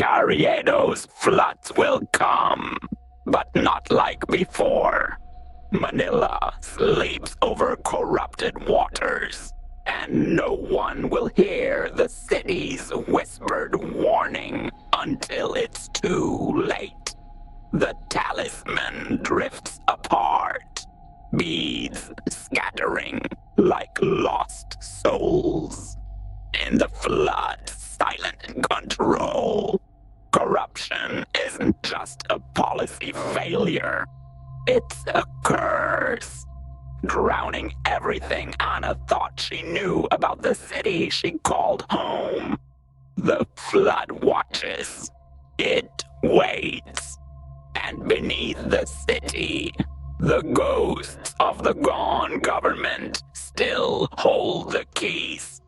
Carriedo's floods will come, but not like before. Manila sleeps over corrupted waters, and no one will hear the city's whispered warning until it's too late. The talisman drifts apart, beads scattering like lost souls. In the flood's silent control, corruption isn't just a policy failure, it's a curse, drowning everything Anna thought she knew about the city she called home. The flood watches. It waits. And beneath the city, the ghosts of the gone government still hold the keys.